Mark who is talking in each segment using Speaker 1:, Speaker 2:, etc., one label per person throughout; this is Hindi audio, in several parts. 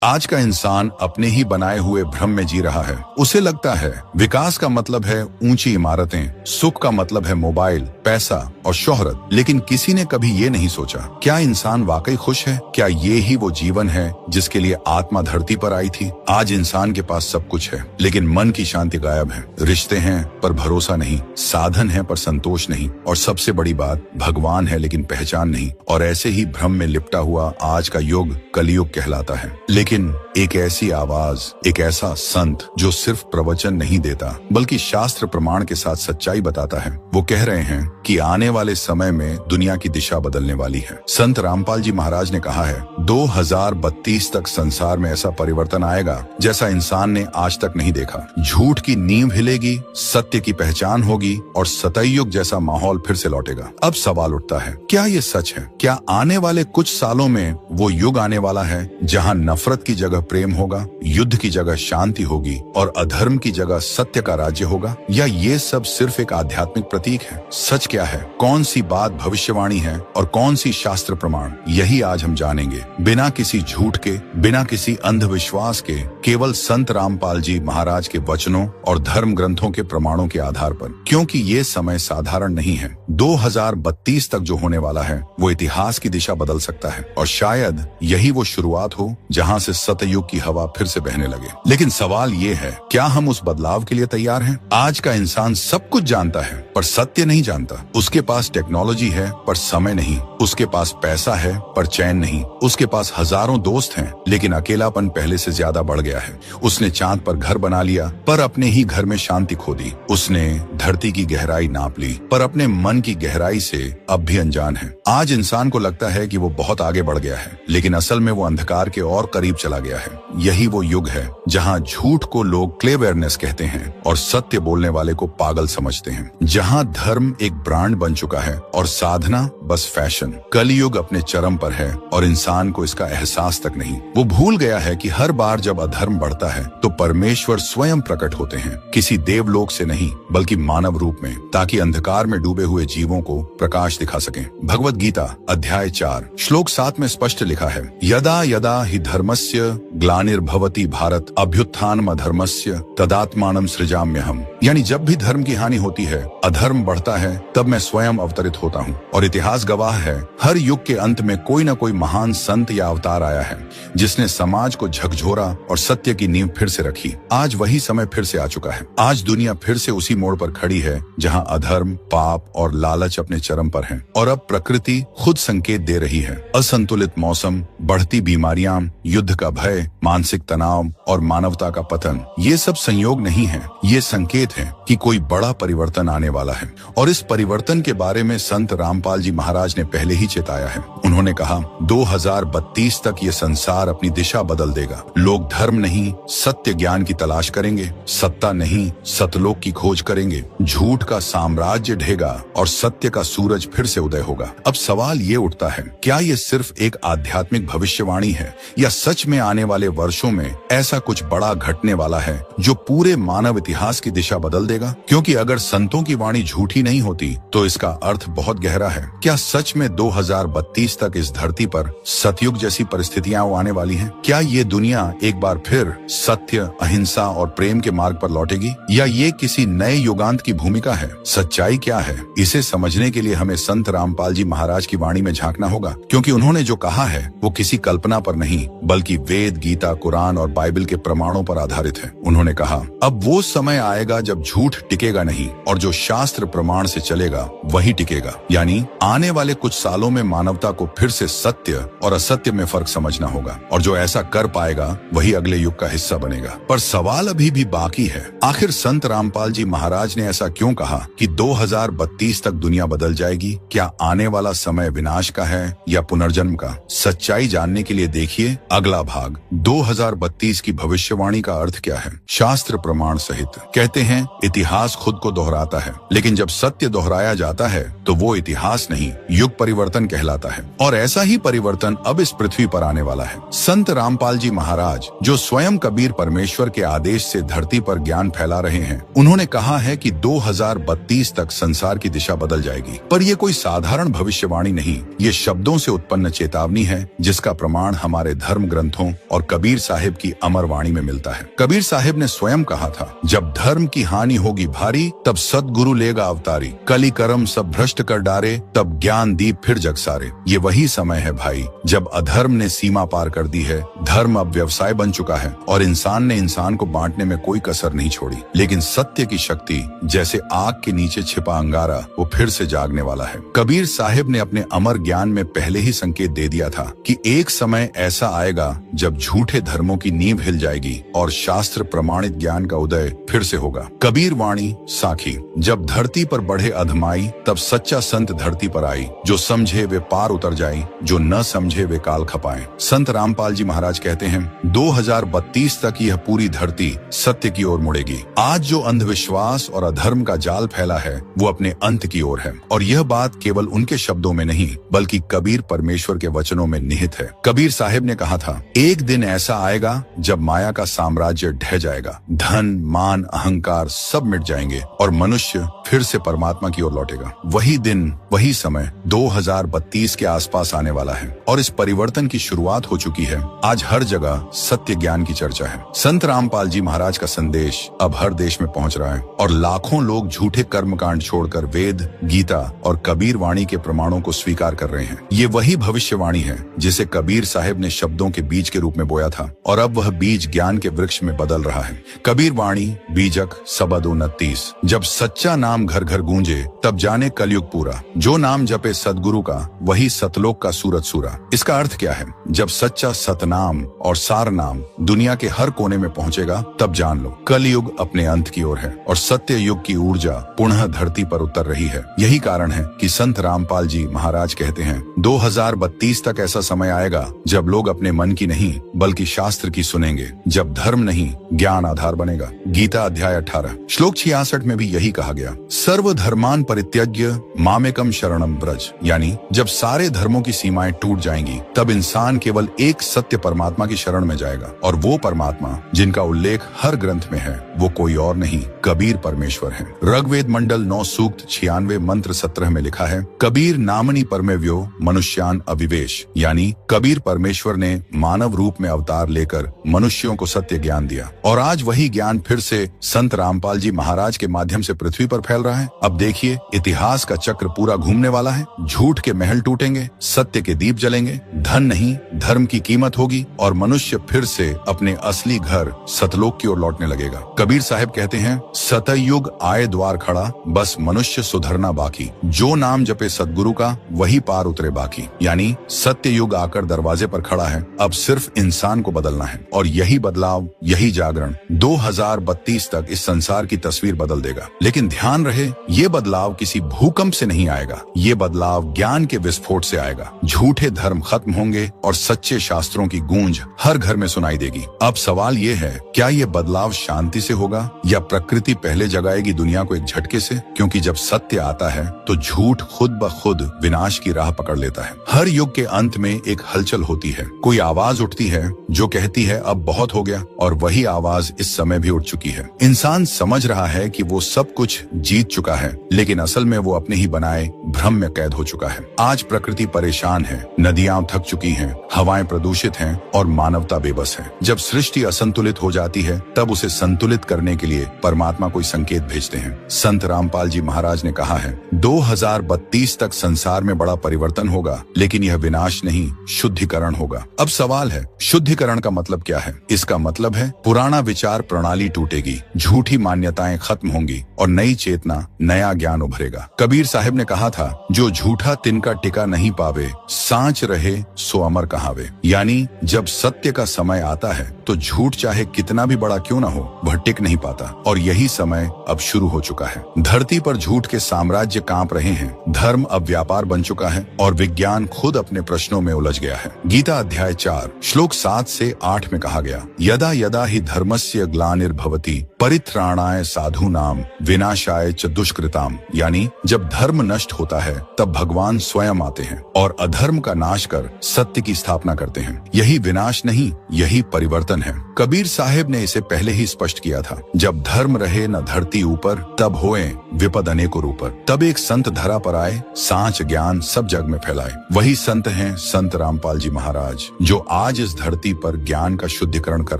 Speaker 1: आज का इंसान अपने ही बनाए हुए भ्रम में जी रहा है। उसे लगता है विकास का मतलब है ऊंची इमारतें, सुख का मतलब है मोबाइल, पैसा और शोहरत। लेकिन किसी ने कभी ये नहीं सोचा, क्या इंसान वाकई खुश है? क्या ये ही वो जीवन है जिसके लिए आत्मा धरती पर आई थी? आज इंसान के पास सब कुछ है, लेकिन मन की शांति गायब है। रिश्ते हैं पर भरोसा नहीं, साधन है पर संतोष नहीं, और सबसे बड़ी बात, भगवान है लेकिन पहचान नहीं। और ऐसे ही भ्रम में लिपटा हुआ आज का युग कलयुग कहलाता है। लेकिन एक ऐसी आवाज, एक ऐसा संत जो सिर्फ प्रवचन नहीं देता बल्कि शास्त्र प्रमाण के साथ सच्चाई बताता है, वो कह रहे हैं कि आने वाले समय में दुनिया की दिशा बदलने वाली है। संत रामपाल जी महाराज ने कहा है 2032 तक संसार में ऐसा परिवर्तन आएगा जैसा इंसान ने आज तक नहीं देखा। झूठ की नींव हिलेगी, सत्य की पहचान होगी और सतयुग जैसा माहौल फिर से लौटेगा। अब सवाल उठता है, क्या ये सच है? क्या आने वाले कुछ सालों में वो युग आने वाला है जहां नफरत की जगह प्रेम होगा, युद्ध की जगह शांति होगी और अधर्म की जगह सत्य का राज्य होगा? या ये सब सिर्फ एक आध्यात्मिक प्रतीक है? सच क्या है? कौन सी बात भविष्यवाणी है और कौन सी शास्त्र प्रमाण? यही आज हम जानेंगे, बिना किसी झूठ के, बिना किसी अंधविश्वास के, केवल संत रामपाल जी महाराज के वचनों और धर्म ग्रंथों के प्रमाणों के आधार पर। क्योंकि ये समय साधारण नहीं है। 2032 तक जो होने वाला है वो इतिहास की दिशा बदल सकता है, और शायद यही वो शुरुआत हो जहां से सतयुग की हवा फिर से बहने लगे। लेकिन सवाल ये है, क्या हम उस बदलाव के लिए तैयार हैं? आज का इंसान सब कुछ जानता है पर सत्य नहीं जानता। उसके पास टेक्नोलॉजी है पर समय नहीं, उसके पास पैसा है पर चैन नहीं, उसके पास हजारों दोस्त हैं लेकिन अकेलापन पहले से ज्यादा बढ़ गया है। उसने चांद पर घर बना लिया पर अपने ही घर में शांति खो दी। उसने धरती की गहराई नाप ली पर अपने मन की गहराई से अब भी अनजान है। आज इंसान को लगता है कि वो बहुत आगे बढ़ गया है, लेकिन असल में वो अंधकार के और करीब चला गया है। यही वो युग है जहां झूठ को लोग क्लेवरनेस कहते हैं और सत्य बोलने वाले को पागल समझते हैं, जहां धर्म एक ब्रांड बन चुका है और साधना बस फैशन। कलयुग अपने चरम पर है और इंसान को इसका एहसास तक नहीं। वो भूल गया है कि हर बार जब अधर्म बढ़ता है तो परमेश्वर स्वयं प्रकट होते हैं, किसी देवलोक से नहीं बल्कि मानव रूप में, ताकि अंधकार में डूबे हुए जीवों को प्रकाश दिखा सकें। भगवत गीता अध्याय 4 श्लोक 7 में स्पष्ट लिखा है, यदा यदा हि धर्मस्य ग्लानिर्भवति भारत अभ्युत्थानम अधर्मस्य तदात्मानं सृजाम्यहम्। यानी जब भी धर्म की हानि होती है, अधर्म बढ़ता है, तब मैं स्वयं अवतरित होता हूँ। और इतिहास गवाह है, हर युग के अंत में कोई न कोई महान संत या अवतार आया है जिसने समाज को झकझोरा और सत्य की नींव फिर से रखी। आज वही समय फिर से आ चुका है। आज दुनिया फिर से उसी मोड़ पर खड़ी है जहाँ अधर्म, पाप और लालच अपने चरम पर हैं। और अब प्रकृति खुद संकेत दे रही है। असंतुलित मौसम, बढ़ती बीमारियां, युद्ध का भय, मानसिक तनाव और मानवता का पतन, ये सब संयोग नहीं है, ये संकेत है कि कोई बड़ा परिवर्तन आने वाला है। और इस परिवर्तन के बारे में संत रामपाल जी महाराज ने पहले ही चेताया है। उन्होंने कहा 2032 तक ये संसार अपनी दिशा बदल देगा। लोग धर्म नहीं, सत्य ज्ञान की तलाश करेंगे, सत्ता नहीं, सतलोक की खोज करेंगे। झूठ का साम्राज्य ढहेगा और सत्य का सूरज फिर से उदय होगा। अब सवाल ये उठता है, क्या ये सिर्फ एक आध्यात्मिक भविष्यवाणी है या सच में आने वाले वर्षों में ऐसा कुछ बड़ा घटने वाला है जो पूरे मानव इतिहास की दिशा बदल देगा? क्योंकि अगर संतों की वाणी झूठी नहीं होती तो इसका अर्थ बहुत गहरा है। क्या सच में 2032 तक इस धरती पर सतयुग जैसी परिस्थितियां आने वाली हैं? क्या ये दुनिया एक बार फिर सत्य, अहिंसा और प्रेम के मार्ग पर लौटेगी, या ये किसी नए युगांत की भूमिका है? सच्चाई क्या है, इसे समझने के लिए हमें संत रामपाल जी महाराज की वाणी में झांकना होगा, क्योंकि उन्होंने जो कहा है वो किसी कल्पना पर नहीं बल्कि वेद, गीता, कुरान और बाइबल के प्रमाणों पर आधारित है। उन्होंने कहा, अब वो समय आएगा जब झूठ टिकेगा नहीं और जो शास्त्र प्रमाण से चलेगा वही टिकेगा। यानी आने वाले कुछ सालों में मानवता को फिर से सत्य और असत्य में फर्क समझना होगा, और जो ऐसा कर पाएगा वही अगले युग का हिस्सा बनेगा। पर सवाल अभी भी बाकी है, आखिर संत रामपाल जी महाराज ने ऐसा क्यों कहा कि 2032 तक दुनिया बदल जाएगी? क्या आने वाला समय विनाश का है या पुनर्जन्म का? सच्चाई जानने के लिए देखिए अगला भाग, 2032 की भविष्यवाणी का अर्थ क्या है, शास्त्र प्रमाण सहित। कहते हैं इतिहास खुद को दोहराता है, लेकिन जब सत्य दोहराया जाता है तो वो इतिहास नहीं, युग परिवर्तन कहलाता है। और ऐसा ही परिवर्तन अब इस पृथ्वी पर आने वाला है। संत रामपाल जी महाराज, जो स्वयं कबीर परमेश्वर के आदेश से धरती पर ज्ञान फैला रहे हैं, उन्होंने कहा है कि 2032 तक संसार की दिशा बदल जाएगी। पर यह कोई साधारण भविष्यवाणी नहीं, ये शब्दों से उत्पन्न चेतावनी है जिसका प्रमाण हमारे धर्म ग्रंथों और कबीर साहिब की अमर वाणी में मिलता है। कबीर साहिब ने स्वयं कहा था, जब धर्म की हानि होगी भारी, तब सतगुरु लेगा अवतारी। कली कर्म सब भ्रष्ट कर डारे, तब ज्ञान दीप फिर जग सारे। ये वही समय है भाई, जब अधर्म ने सीमा पार कर दी है, धर्म अब व्यवसाय बन चुका है और इंसान ने इंसान को बांटने में कोई कसर नहीं छोड़ी। लेकिन सत्य की शक्ति जैसे आग के नीचे छिपा अंगारा, वो फिर से जागने वाला है। कबीर साहिब ने अपने अमर ज्ञान में पहले ही संकेत दे दिया था कि एक समय ऐसा आएगा जब झूठे धर्मों की नींव हिल जाएगी और शास्त्र प्रमाणित ज्ञान का उदय फिर से होगा। कबीर वाणी साखी, जब धरती पर बढ़े अधमाई, तब सच्चा संत धरती पर आई। जो समझे वे पार उतर जाए, जो न समझे वे काल खपाए। संत रामपाल जी महाराज कहते हैं, 2032 तक यह पूरी धरती सत्य की ओर मुड़ेगी। आज जो अंधविश्वास और अधर्म का जाल फैला है, वो अपने अंत की ओर है। और यह बात केवल उनके शब्दों में नहीं, बल्कि कबीर परमेश्वर के वचनों में निहित है। कबीर साहिब ने कहा था, एक दिन ऐसा आएगा जब माया का साम्राज्य ढह जाएगा, धन मान अहंकार सब मिट जाएंगे और मनुष्य फिर से परमात्मा की ओर लौटेगा। वही दिन वही समय 2032 के आसपास आने वाला है और इस परिवर्तन की शुरुआत हो चुकी है। आज हर जगह सत्य ज्ञान की चर्चा है। संत रामपाल जी महाराज का संदेश अब हर देश में पहुंच रहा है और लाखों लोग झूठे कर्मकांड छोड़कर वेद, गीता और कबीर वाणी के प्रमाणों को स्वीकार कर रहे हैं। ये वही भविष्यवाणी है जिसे कबीर साहिब ने शब्दों के बीज के रूप में बोया था और अब वह बीज ज्ञान के वृक्ष में बदल रहा है। कबीर वाणी बीजक सबद 29। जब सच्चा नाम घर घर गूंजे, तब जाने कलयुग पूरा। जो नाम जपे सदगुरु का, वही सतलोक का सूरज सूरा। इसका अर्थ क्या है? जब सच्चा सतनाम और सार नाम दुनिया के हर कोने में पहुंचेगा, तब जान लो कलयुग अपने अंत की ओर है और सत्य युग की ऊर्जा पुनः धरती पर उतर रही है। यही कारण है कि संत रामपाल जी महाराज कहते हैं, 2032 तक ऐसा समय आएगा जब लोग अपने मन की नहीं बल्कि शास्त्र की सुनेंगे, जब धर्म नहीं ज्ञान आधार बनेगा। गीता अध्याय 18 श्लोक 66 में भी यही कहा गया, सर्वधर्मान परित्यज्य मामेकम शरणम ब्रज। यानी जब सारे धर्मों की सीमाएं टूट जाएंगी, तब इंसान केवल एक सत्य परमात्मा की शरण में जाएगा और वो परमात्मा जिनका उल्लेख हर ग्रंथ में है, वो कोई और नहीं कबीर परमेश्वर है। ऋग्वेद मंडल 9 सूक्त 96 मंत्र 17 में लिखा है, कबीर नामनी परमेव्यो मनुष्यान अविवेश। यानी कबीर परमेश्वर ने मानव रूप में अवतार लेकर मनुष्यों को सत्य ज्ञान दिया और आज वही ज्ञान फिर से संत रामपाल जी महाराज के माध्यम से पृथ्वी पर फैल रहा है। अब देखिए, इतिहास का चक्र पूरा घूमने वाला है। झूठ के महल टूटेंगे, सत्य के दीप जलेंगे, धन नहीं धर्म की कीमत होगी और मनुष्य फिर से अपने असली घर सतलोक की ओर लौटने लगेगा। कबीर साहिब कहते हैं, सतयुग आए द्वार खड़ा, बस मनुष्य सुधरना बाकी। जो नाम जपे सदगुरु का, वही पार उतरे बाकी। यानी सत्य युग आकर दरवाजे पर खड़ा है, अब सिर्फ इंसान को बदलना है और यही बदलाव, यही जागरण 2032 तक इस संसार की तस्वीर बदल देगा। लेकिन ध्यान रहे, ये बदलाव किसी भूकंप से नहीं आएगा, ये बदलाव ज्ञान के विस्फोट से आएगा। झूठे धर्म खत्म होंगे और सच्चे शास्त्रों की गूंज हर घर में सुनाई देगी। अब सवाल ये है, क्या ये बदलाव शांति से होगा या प्रकृति पहले जगाएगी दुनिया को एक झटके से? क्योंकि जब सत्य आता है तो झूठ खुद ब खुद विनाश की राह पकड़ लेता है। हर युग के अंत में एक हलचल होती है, कोई आवाज उठती है जो कहती है अब बहुत हो गया, और वही आवाज इस समय भी उठ चुकी है। इंसान समझ रहा है कि वो सब कुछ जीत चुका है, लेकिन असल में वो अपने ही बनाए भ्रम में कैद हो चुका है। आज प्रकृति परेशान है, नदियां थक चुकी हैं, हवाएं प्रदूषित हैं और मानवता बेबस है। जब सृष्टि असंतुलित हो जाती है, तब उसे संतुलित करने के लिए परमात्मा कोई संकेत भेजते हैं। संत रामपाल जी महाराज ने कहा है, 2032 तक संसार में बड़ा परिवर्तन होगा, लेकिन यह विनाश नहीं, शुद्धिकरण होगा। अब सवाल है, शुद्धिकरण का मतलब क्या है? इसका मतलब है पुराना विचार प्रणाली टूटेगी, झूठी मान्यताएं खत्म होंगी और नई चेतना, नया ज्ञान उभरेगा। कबीर साहिब ने कहा था, जो झूठा तिनका टिका नहीं पावे, सांच रहे सो अमर कहावे। यानी जब सत्य का समय आता है तो झूठ चाहे कितना भी बड़ा क्यों ना हो, वह टिक नहीं पाता और यही समय अब शुरू हो चुका है। धरती पर झूठ के साम्राज्य कांप रहे हैं, धर्म अब व्यापार बन चुका है और विज्ञान खुद अपने प्रश्नों में उलझ गया है। गीता अध्याय 4 श्लोक 7 से 8 में कहा गया, यदा यदा ही धर्मस्य ग्लानिर्भवति भवति परित्राणाय साधूनाम विनाशाय च दुष्कृताम, यानी जब धर्म नष्ट होता है तब भगवान स्वयं आते हैं और अधर्म का नाश कर सत्य की स्थापना करते हैं। यही विनाश नहीं, यही परिवर्तन है। कबीर साहिब ने इसे पहले ही स्पष्ट किया था, जब धर्म रहे न धरती ऊपर, तब होए विपद अनेकों ऊपर। तब एक संत धरा पर आए, सांच ज्ञान सब जग में फैलाए। वही संत हैं संत रामपाल जी महाराज, जो आज इस धरती पर ज्ञान का शुद्धिकरण कर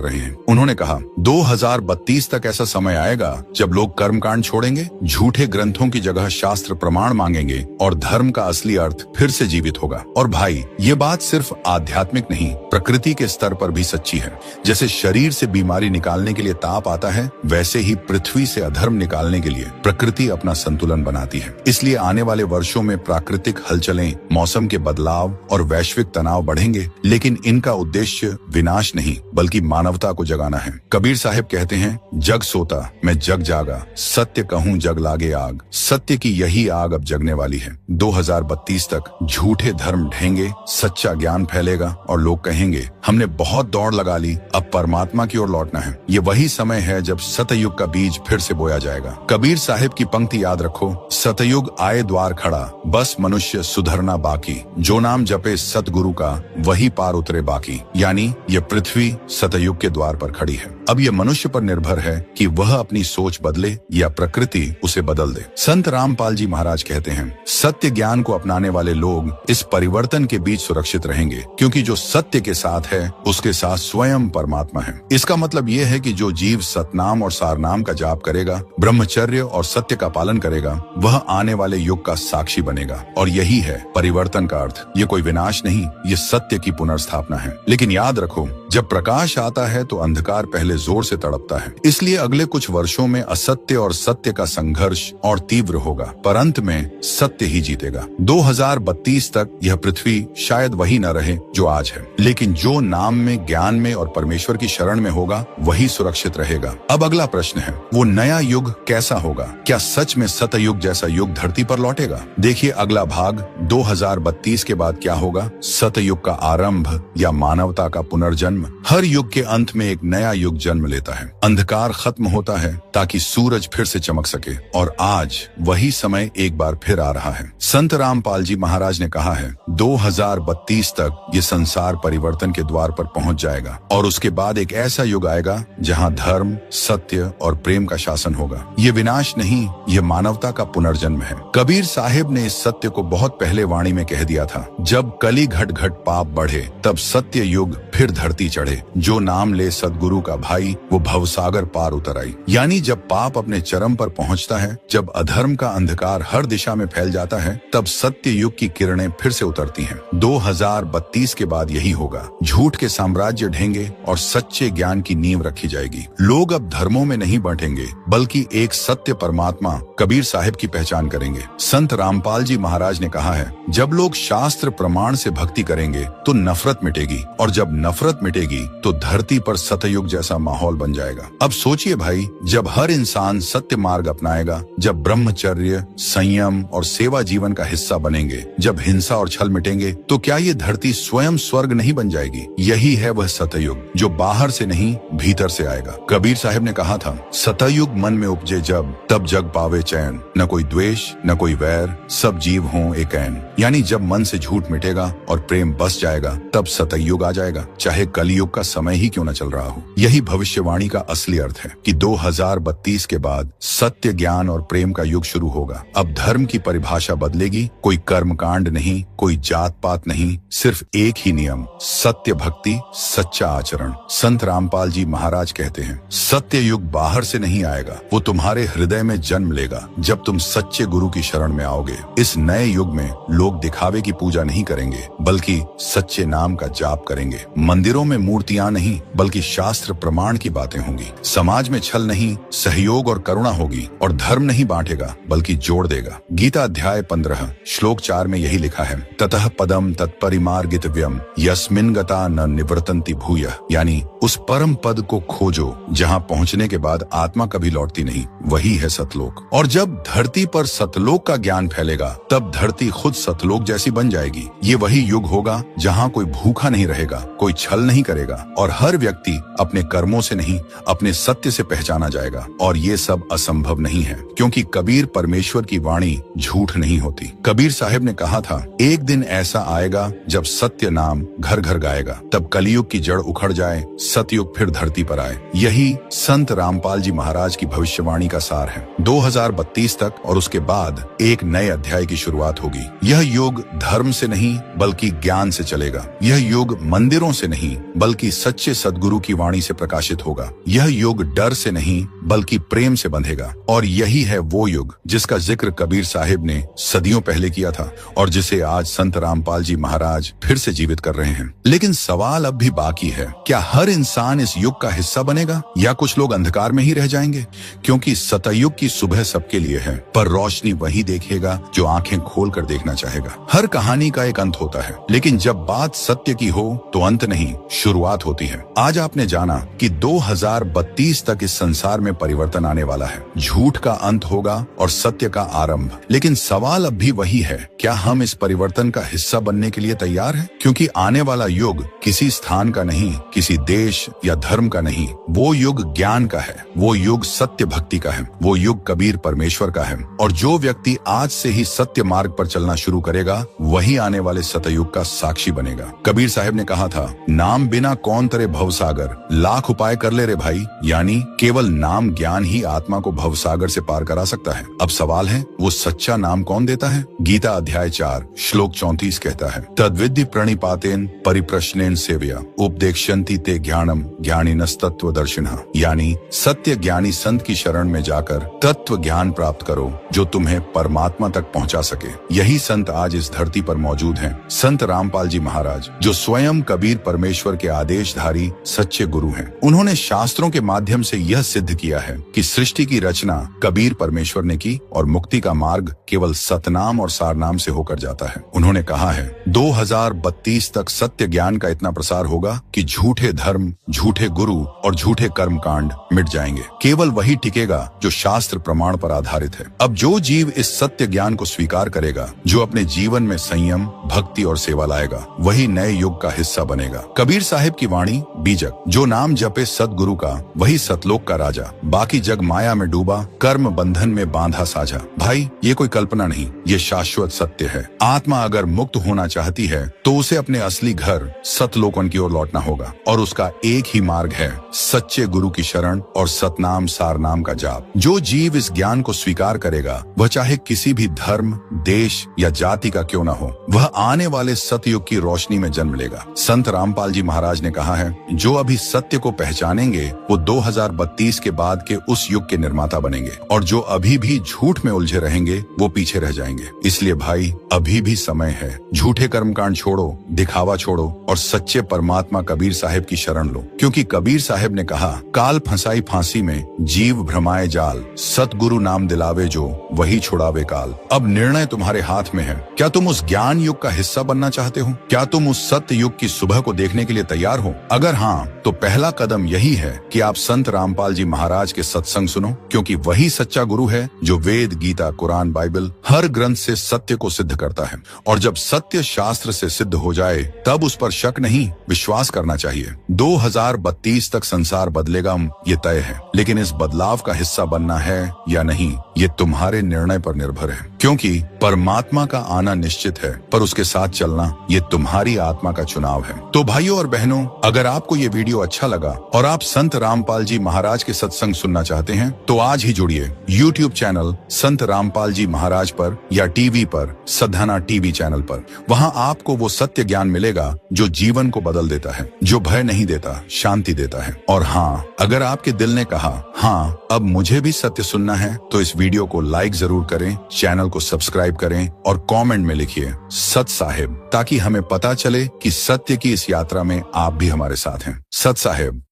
Speaker 1: रहे हैं। उन्होंने कहा, 2032 तक ऐसा समय आएगा जब लोग कर्मकांड छोड़ेंगे, झूठे ग्रंथों की जगह शास्त्र प्रमाण मांगेंगे और धर्म का असली अर्थ फिर से जीवित होगा। और भाई, ये बात सिर्फ आध्यात्मिक नहीं, प्रकृति के स्तर पर भी सच्ची है। जैसे शरीर से बीमारी निकालने के लिए ताप आता है, वैसे ही पृथ्वी से अधर्म निकालने के लिए प्रकृति अपना संतुलन बनाती है। इसलिए आने वाले वर्षों में प्राकृतिक हलचलें, मौसम के बदलाव और वैश्विक तनाव बढ़ेंगे, लेकिन इनका उद्देश्य विनाश नहीं बल्कि मानवता को जगाना है। कबीर साहिब कहते हैं, जग सोता मैं जग जागा, सत्य कहूँ जग लागे आग। सत्य की यही आग अब जगने वाली है। 2032 तक झूठे धर्म ढहेंगे, सच्चा ज्ञान फैलेगा और लोग कहेंगे, हमने बहुत दौड़ लगा ली, अब परमात्मा की ओर लौटना है। ये वही समय है जब सतयुग का बीज फिर से बोया जाएगा। कबीर साहिब की पंक्ति याद रखो, सतयुग आए द्वार खड़ा, बस मनुष्य सुधरना बाकी। जो नाम जपे सतगुरु का, वही पार उतरे बाकी। यानी ये पृथ्वी सतयुग के द्वार पर खड़ी है। अब ये मनुष्य पर निर्भर है कि वह अपनी सोच बदले या प्रकृति उसे बदल दे। संत रामपाल जी महाराज कहते हैं, सत्य ज्ञान को अपनाने वाले लोग इस परिवर्तन के बीच सुरक्षित रहेंगे, क्योंकि जो सत्य के साथ है उसके साथ स्वयं परमात्मा है। इसका मतलब ये है कि जो जीव सतनाम और सारनाम का जाप करेगा, ब्रह्मचर्य और सत्य का पालन करेगा, वह आने वाले युग का साक्षी बनेगा। और यही है परिवर्तन का अर्थ। ये कोई विनाश नहीं, ये सत्य की पुनर्स्थापना है। लेकिन याद रखो, जब प्रकाश आता है तो अंधकार पहले जोर से तड़पता है। इसलिए अगले कुछ वर्षों में असत्य और सत्य का संघर्ष और तीव्र होगा, पर अंत में सत्य ही जीतेगा। 2032 तक यह पृथ्वी शायद वही न रहे जो आज है, लेकिन जो नाम में, ज्ञान में और परमेश्वर की शरण में होगा, वही सुरक्षित रहेगा। अब अगला प्रश्न है, वो नया युग कैसा होगा? क्या सच में सतयुग जैसा युग धरती पर लौटेगा? देखिए अगला भाग, 2032 के बाद क्या होगा, सतयुग का आरंभ या मानवता का पुनर्जन्म। हर युग के अंत में एक नया युग जन्म लेता है। अंधकार खत्म होता है ताकि सूरज फिर से चमक सके, और आज वही समय एक बार फिर आ रहा है। संत रामपाल जी महाराज ने कहा है, 2032 तक ये संसार परिवर्तन के द्वार पर पहुंच जाएगा, और उसके बाद एक ऐसा युग आएगा जहां धर्म, सत्य और प्रेम का शासन होगा। ये विनाश नहीं, ये मानवता का पुनर्जन्म है। कबीर साहिब ने इस सत्य को बहुत पहले वाणी में कह दिया था, जब कली घट घट पाप बढ़े, तब सत्य युग फिर धरती चढ़े। जो नाम ले सदगुरु का भाई, वो भवसागर पार उतर आई। यानी जब पाप अपने चरम पर पहुंचता है, जब अधर्म का अंधकार हर दिशा में फैल जाता है, तब सत्य युग की किरणें फिर से उतरती हैं। 2032 के बाद यही होगा। झूठ के साम्राज्य ढहेंगे और सच्चे ज्ञान की नींव रखी जाएगी। लोग अब धर्मों में नहीं बांटेंगे, बल्कि एक सत्य परमात्मा कबीर साहिब की पहचान करेंगे। संत रामपाल जी महाराज ने कहा है, जब लोग शास्त्र प्रमाण से भक्ति करेंगे तो नफरत मिटेगी, और जब नफरत मिटेगी तो धरती पर सतयुग जैसा माहौल बन जाएगा। अब सोचिए भाई, जब हर इंसान सत्य मार्ग अपनाएगा, जब ब्रह्मचर्य, संयम और सेवा जीवन का हिस्सा बनेंगे, जब हिंसा और छल मिटेंगे, तो क्या ये धरती स्वयं स्वर्ग नहीं बन जाएगी? यही है वह सतयुग, जो बाहर से नहीं भीतर से आएगा। कबीर साहिब ने कहा था, सतयुग मन में उपजे जब, तब जग पावे चैन, न कोई द्वेष न कोई वैर, सब जीव हों एक ऐन। यानी जब मन से झूठ मिटेगा और प्रेम बस जाएगा, तब सतयुग आ जाएगा, चाहे कलयुग का समय ही क्यों न चल रहा हो। यही भविष्यवाणी का असली अर्थ है कि 2032 के बाद सत्य, ज्ञान और प्रेम का युग शुरू होगा। अब धर्म की परिभाषा बदलेगी, कोई कर्मकांड नहीं, कोई जात पात नहीं, सिर्फ एक ही नियम, सत्य भक्ति, सच्चा आचरण। संत रामपाल जी महाराज कहते हैं, सत्य युग बाहर से नहीं आएगा, वो तुम्हारे हृदय में जन्म लेगा जब तुम सच्चे गुरु की शरण में आओगे। इस नए युग में लोग दिखावे की पूजा नहीं करेंगे, बल्कि सच्चे नाम का जाप करेंगे। मंदिरों में मूर्तियां नहीं, बल्कि शास्त्र प्रमाण की बातें होंगी। समाज में छल नहीं, सहयोग और करुणा होगी, और धर्म नहीं बांटेगा बल्कि जोड़ देगा। गीता अध्याय 15 श्लोक 4 में यही लिखा है, ततः पदम तत्परिमार्गितव्यम यस्मिन् गता न निवर्तन्ति भूयः। यानी उस परम पद को खोजो जहाँ पहुँचने के बाद आत्मा कभी लौटती नहीं, वही है सतलोक। और जब धरती पर सतलोक का ज्ञान फैलेगा तब धरती खुद सतलोक जैसी बन जाएगी। ये वही युग होगा जहाँ कोई भूखा नहीं रहेगा, कोई छल नहीं करेगा और हर व्यक्ति अपने कर्मों से नहीं अपने सत्य से पहचाना जाएगा। और ये सब असंभव नहीं है, क्योंकि कबीर परमेश्वर की वाणी झूठ नहीं होती। कबीर साहब ने कहा था, एक दिन ऐसा आएगा जब सत्य नाम घर घर गाएगा, तब कलयुग की जड़ उखड़ जाए, सतयुग फिर धरती पर आए। यही संत रामपाल जी महाराज की भविष्यवाणी का सार है। 2032 तक और उसके बाद एक नए अध्याय की शुरुआत होगी। यह युग धर्म से नहीं बल्कि ज्ञान से चलेगा। यह युग मंदिरों से नहीं बल्कि सच्चे सद्गुरु की वाणी से प्रकाशित होगा। यह युग डर से नहीं बल्कि प्रेम से बंधेगा। और यही है वो युग जिसका जिक्र कबीर साहिब ने सदियों पहले किया था और जिसे आज संत रामपाल जी महाराज फिर से जीवित कर रहे हैं। लेकिन सवाल अब भी बाकी है, क्या हर इंसान इस युग का हिस्सा बनेगा या कुछ लोग अंधकार में ही रह जाएंगे? क्योंकि सतयुग की सुबह सबके लिए है, पर रोशनी वही देखेगा जो आंखें खोलकर देखना चाहेगा। हर कहानी का एक अंत होता है, लेकिन जब बात सत्य की हो तो अंत नहीं, शुरुआत होती है। आज आपने जाना कि 2032 तक इस संसार में परिवर्तन आने वाला है। झूठ का अंत होगा और सत्य का आरंभ। लेकिन सवाल अब भी वही है, क्या हम इस परिवर्तन का हिस्सा बनने के लिए तैयार हैं? क्योंकि आने वाला युग किसी स्थान का नहीं, किसी देश या धर्म का नहीं, वो युग ज्ञान का है, वो युग सत्य भक्ति का है, वो युग कबीर परमेश्वर का है। और जो व्यक्ति आज से ही सत्य मार्ग पर चलना शुरू करेगा वही आने वाले सतयुग का साक्षी बनेगा। कबीर साहब ने कहा था, नाम बिना कौन तरे भवसागर, लाख उपाय कर ले रे भाई। यानी केवल नाम ज्ञान ही आत्मा को भवसागर से पार करा सकता है। अब सवाल है, वो सच्चा नाम कौन देता है? गीता अध्याय 4 श्लोक 34 कहता है, तद्विद्धि प्रणिपातेन परिप्रश्नेन सेव्या उपदेक्षन्ति ते ज्ञानम ज्ञानिनस्तत्व दर्शिनः। यानी सत्य ज्ञानी संत की शरण में जाकर तत्व ज्ञान प्राप्त करो जो तुम्हें परमात्मा तक पहुंचा सके। यही संत आज इस धरती पर मौजूद हैं। संत रामपाल जी महाराज जो स्वयं कबीर परमेश्वर के आदेशधारी सच्चे गुरु हैं। उन्होंने शास्त्रों के माध्यम से यह सिद्ध किया है कि सृष्टि की रचना कबीर परमेश्वर ने की और मुक्ति का मार्ग केवल सतनाम और सारनाम से होकर जाता है। उन्होंने कहा है, 2032 तक सत्य ज्ञान का इतना प्रसार होगा कि झूठे धर्म, झूठे गुरु और झूठे कर्म कांड मिट जाएंगे। केवल वही टिकेगा जो शास्त्र प्रमाण पर आधारित है। अब जो जीव इस सत्य ज्ञान को स्वीकार करेगा, जो अपने जीवन में संयम, भक्ति और सेवा लाएगा, वही नए युग का हिस्सा बनेगा। कबीर साहिब की वाणी बीजक, जो नाम जपे सतगुरु का वही सतलोक का राजा। बाकी जग माया में डूबा, कर्म बंधन में बांधा साझा। भाई, ये कोई कल्पना नहीं, ये शाश्वत सत्य है। आत्मा अगर मुक्त होना चाहती है तो उसे अपने असली घर सतलोकन की ओर लौटना होगा और उसका एक ही मार्ग है, सच्चे गुरु की शरण और सतनाम सारनाम का जाप। जो जीव इस ज्ञान को स्वीकार करेगा, वह चाहे किसी भी धर्म, देश या जाति का क्यों न हो, वह आने वाले सतयुग की रोशनी में जन्म लेगा। संत रामपाल जी महाराज ने कहा है, जो अभी सत्य को पहचानेंगे वो 2032 के बाद के उस युग के निर्माता बनेंगे और जो अभी भी झूठ में उलझे रहेंगे वो पीछे रह जाएंगे। इसलिए भाई, अभी भी समय है। झूठे कर्मकांड छोड़ो, दिखावा छोड़ो और सच्चे परमात्मा कबीर साहिब की शरण लो। क्योंकि कबीर साहिब ने कहा, काल फंसाई फांसी में जीव भ्रमाए जाल, सतगुरु नाम दिलावे जो वही छुड़ावे काल। अब निर्णय तुम्हारे हाथ में है। क्या तुम उस ज्ञान युग का हिस्सा बनना चाहते हो? क्या तुम उस सत्य युग की सुबह को देखने के लिए तैयार हो? अगर हाँ, तो पहला कदम यही है कि आप संत रामपाल जी महाराज के सत्संग सुनो, क्योंकि वही सच्चा गुरु है जो वेद, गीता, कुरान, बाइबल हर ग्रंथ से सत्य को सिद्ध करता है। और जब सत्य शास्त्र से सिद्ध हो जाए तब उस पर शक नहीं, विश्वास करना चाहिए। 2032 तक संसार बदलेगा, ये तय है। लेकिन इस बदलाव का हिस्सा बनना है या नहीं, ये तुम्हारे निर्णय पर निर्भर है। क्योंकि परमात्मा का आना निश्चित है, पर उसके साथ चलना ये तुम्हारी आत्मा का चुनाव है। तो भाइयों और बहनों, अगर आपको ये वीडियो अच्छा लगा और आप संत रामपाल जी महाराज के सत्संग सुनना चाहते हैं तो आज ही जुड़िए YouTube चैनल संत रामपाल जी महाराज पर या टीवी पर सधाना टीवी चैनल पर। वहां आपको वो सत्य ज्ञान मिलेगा जो जीवन को बदल देता है, जो भय नहीं देता, शांति देता है। और हाँ, अगर आपके दिल ने कहा, हाँ अब मुझे भी सत्य सुनना है, तो इस वीडियो को लाइक जरूर करें, चैनल को सब्सक्राइब करें और कमेंट में लिखिए सत साहिब, ताकि हमें पता चले कि सत्य की इस यात्रा में आप भी हमारे साथ हैं। सत साहिब।